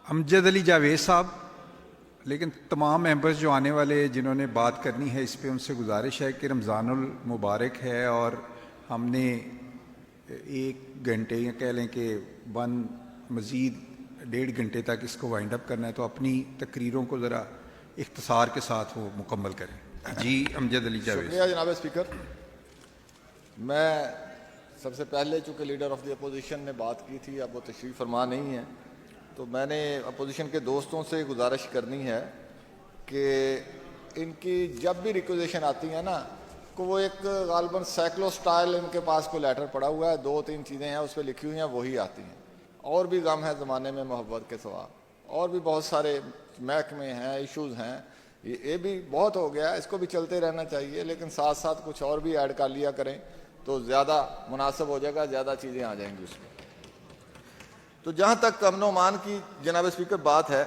امجد علی جاوید صاحب، لیکن تمام ممبرز جو آنے والے جنہوں نے بات کرنی ہے اس پہ ان سے گزارش ہے کہ رمضان المبارک ہے اور ہم نے 1 گھنٹے یا کہہ لیں کہ مزید 1.5 گھنٹے تک اس کو وائنڈ اپ کرنا ہے، تو اپنی تقریروں کو ذرا اختصار کے ساتھ وہ مکمل کریں۔ جی امجد علی جاوید۔ شکریہ جناب اسپیکر۔ میں سب سے پہلے چونکہ لیڈر آف دی اپوزیشن نے بات کی تھی، اب وہ تشریف فرما نہیں ہے، تو میں نے اپوزیشن کے دوستوں سے گزارش کرنی ہے کہ ان کی جب بھی ریکویزیشن آتی ہے نا، کہ وہ ایک غالباً سائیکلو سٹائل ان کے پاس کوئی لیٹر پڑا ہوا ہے، 2-3 چیزیں ہیں اس پہ لکھی ہوئی ہیں، وہی آتی ہیں۔ اور بھی غم ہے زمانے میں محبت کے سوا، اور بھی بہت سارے محکمے ہیں، ایشوز ہیں، یہ بھی بہت ہو گیا ہے، اس کو بھی چلتے رہنا چاہیے، لیکن ساتھ ساتھ کچھ اور بھی ایڈ کر لیا کریں تو زیادہ مناسب ہو جائے گا، زیادہ چیزیں آ جائیں گی اس میں۔ تو جہاں تک امن و امان کی جناب اسپیکر بات ہے،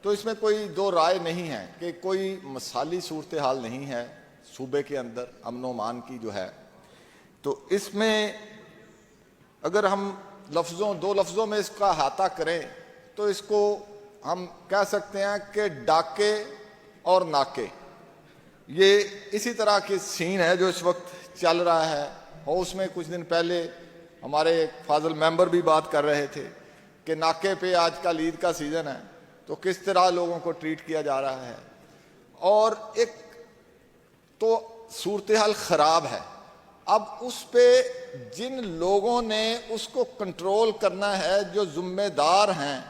تو اس میں کوئی دو رائے نہیں ہے کہ کوئی مثالی صورتحال نہیں ہے صوبے کے اندر امن و امان کی جو ہے۔ تو اس میں اگر ہم دو لفظوں میں اس کا احاطہ کریں تو اس کو ہم کہہ سکتے ہیں کہ ڈاکے اور ناکے، یہ اسی طرح کی سین ہے جو اس وقت چل رہا ہے۔ ہاؤس میں کچھ دن پہلے ہمارے فاضل ممبر بھی بات کر رہے تھے کہ ناکے پہ آج کل عید کا سیزن ہے تو کس طرح لوگوں کو ٹریٹ کیا جا رہا ہے، اور ایک تو صورتحال خراب ہے۔ اب اس پہ جن لوگوں نے اس کو کنٹرول کرنا ہے، جو ذمہ دار ہیں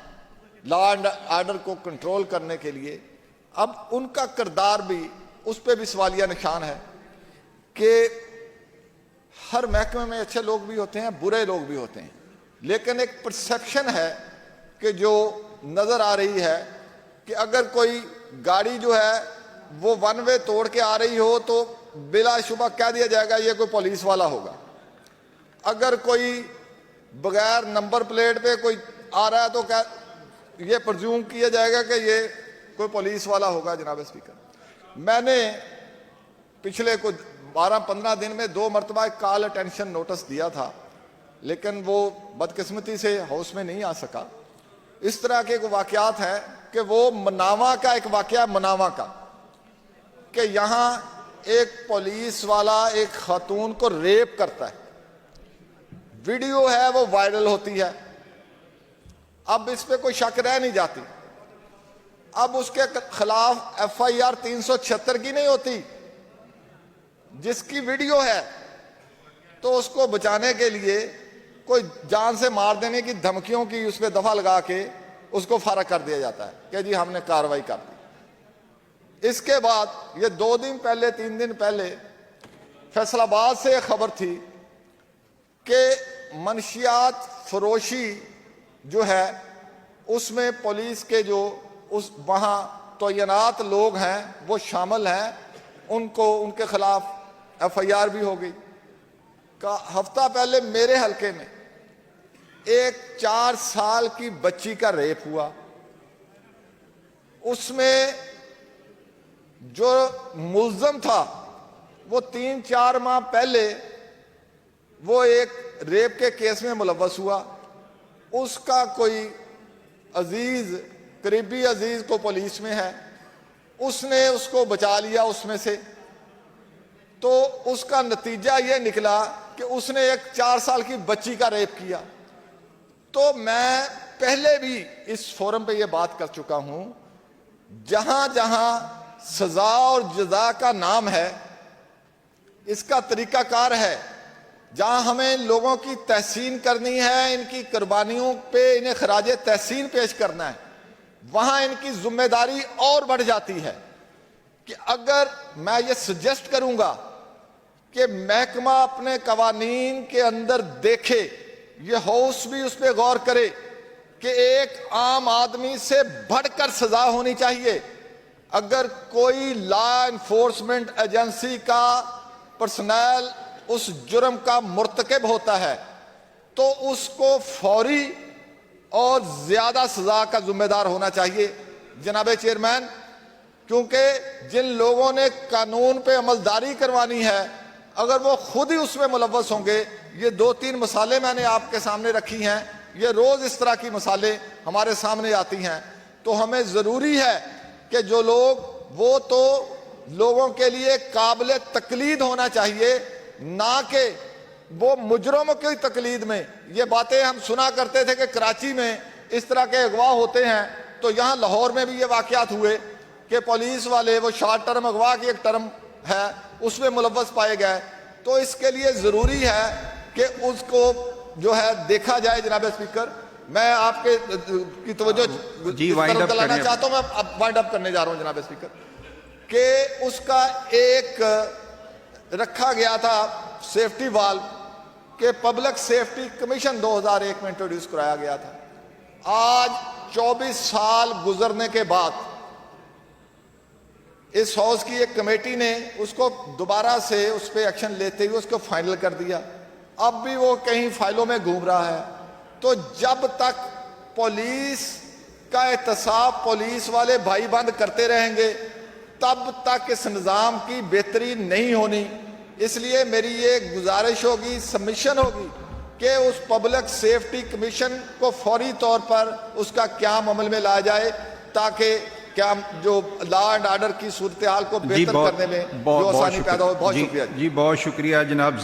لا اینڈ آرڈر کو کنٹرول کرنے کے لیے، اب ان کا کردار بھی اس پہ بھی سوالیہ نشان ہے کہ ہر محکمے میں اچھے لوگ بھی ہوتے ہیں، برے لوگ بھی ہوتے ہیں، لیکن ایک پرسیپشن ہے کہ جو نظر آ رہی ہے کہ اگر کوئی گاڑی جو ہے وہ 1 وے توڑ کے آ رہی ہو تو بلا شبہ کہہ دیا جائے گا یہ کوئی پولیس والا ہوگا۔ اگر کوئی بغیر نمبر پلیٹ پہ کوئی آ رہا ہے تو یہ پرزیوم کیا جائے گا کہ یہ کوئی پولیس والا ہوگا۔ جناب اسپیکر، میں نے پچھلے کچھ 12-15 دن میں 2 مرتبہ ایک کال اٹینشن نوٹس دیا تھا، لیکن وہ بدقسمتی سے ہاؤس میں نہیں آ سکا۔ اس طرح کے واقعات ہیں کہ وہ مناوا کا ایک واقعہ، مناوا کا، کہ یہاں ایک پولیس والا ایک خاتون کو ریپ کرتا ہے، ویڈیو ہے وہ وائرل ہوتی ہے، اب اس پہ کوئی شک رہ نہیں جاتی۔ اب اس کے خلاف FIR 376 کی نہیں ہوتی، جس کی ویڈیو ہے تو اس کو بچانے کے لیے کوئی جان سے مار دینے کی دھمکیوں کی اس پہ دفعہ لگا کے اس کو فارغ کر دیا جاتا ہے کہ جی ہم نے کارروائی کر دی۔ اس کے بعد یہ 2 دن پہلے 3 دن پہلے فیصل آباد سے ایک خبر تھی کہ منشیات فروشی جو ہے اس میں پولیس کے جو اس وہاں تعینات لوگ ہیں وہ شامل ہیں، ان کے خلاف FIR بھی ہو گئی۔ ہفتہ پہلے میرے حلقے میں ایک 4 سال کی بچی کا ریپ ہوا، اس میں جو ملزم تھا وہ 3-4 ماہ پہلے وہ ایک ریپ کے کیس میں ملوث ہوا، اس کا کوئی عزیز قریبی عزیز کو پولیس میں ہے، اس نے اس کو بچا لیا اس میں سے، تو اس کا نتیجہ یہ نکلا کہ اس نے ایک 4 سال کی بچی کا ریپ کیا۔ تو میں پہلے بھی اس فورم پہ یہ بات کر چکا ہوں، جہاں جہاں سزا اور جزا کا نام ہے، اس کا طریقہ کار ہے، جہاں ہمیں لوگوں کی تحسین کرنی ہے، ان کی قربانیوں پہ انہیں خراج تحسین پیش کرنا ہے، وہاں ان کی ذمہ داری اور بڑھ جاتی ہے کہ اگر میں یہ سجیسٹ کروں گا کہ محکمہ اپنے قوانین کے اندر دیکھے، یہ ہاؤس بھی اس پہ غور کرے کہ ایک عام آدمی سے بڑھ کر سزا ہونی چاہیے۔ اگر کوئی لا انفورسمنٹ ایجنسی کا پرسنل اس جرم کا مرتکب ہوتا ہے تو اس کو فوری اور زیادہ سزا کا ذمہ دار ہونا چاہیے۔ جناب چیئرمین، کیونکہ جن لوگوں نے قانون پہ عملداری کروانی ہے اگر وہ خود ہی اس میں ملوث ہوں گے، یہ 2-3 مثالیں میں نے آپ کے سامنے رکھی ہیں یہ روز اس طرح کی مثالیں ہمارے سامنے آتی ہیں. تو ہمیں ضروری ہے کہ جو لوگ وہ تو لوگوں کے لیے قابل تقلید ہونا چاہیے، نہ کہ وہ مجرموں کی تقلید میں. یہ باتیں ہم سنا کرتے تھے کہ کراچی میں اس طرح کے اغوا ہوتے ہیں، تو یہاں لاہور میں بھی یہ واقعات ہوئے کہ پولیس والے وہ شارٹ ٹرم اغوا کی ایک ٹرم ہے اس میں ملوث پائے گئے. تو اس کے لیے ضروری ہے کہ اس کو جو ہے دیکھا جائے. جناب اسپیکر، میں آپ کی توجہ جی اس وائنڈ طرف اپ دلانا کرنے. چاہتا ہوں. میں اب وائنڈ اپ کرنے جا رہا ہوں جناب اسپیکر، کہ اس کا ایک رکھا گیا تھا سیفٹی والو کہ پبلک سیفٹی کمیشن 2001 میں انٹروڈیوس کرایا گیا تھا. آج 24 سال گزرنے کے بعد اس ہاؤس کی ایک کمیٹی نے اس کو دوبارہ سے اس پہ ایکشن لیتے ہوئے اس کو فائنل کر دیا. اب بھی وہ کہیں فائلوں میں گھوم رہا ہے. تو جب تک پولیس کا احتساب پولیس والے بھائی بند کرتے رہیں گے تب تک اس نظام کی بہتری نہیں ہونی. اس لیے میری یہ گزارش ہوگی، سبمیشن ہوگی کہ اس پبلک سیفٹی کمیشن کو فوری طور پر اس کا قیام عمل میں لایا جائے تاکہ کیا جو لا اینڈ آرڈر کی صورتحال کو بہتر کرنے میں جو آسانی پیدا ہو. بہت شکریہ. جی بہت شکریہ جناب.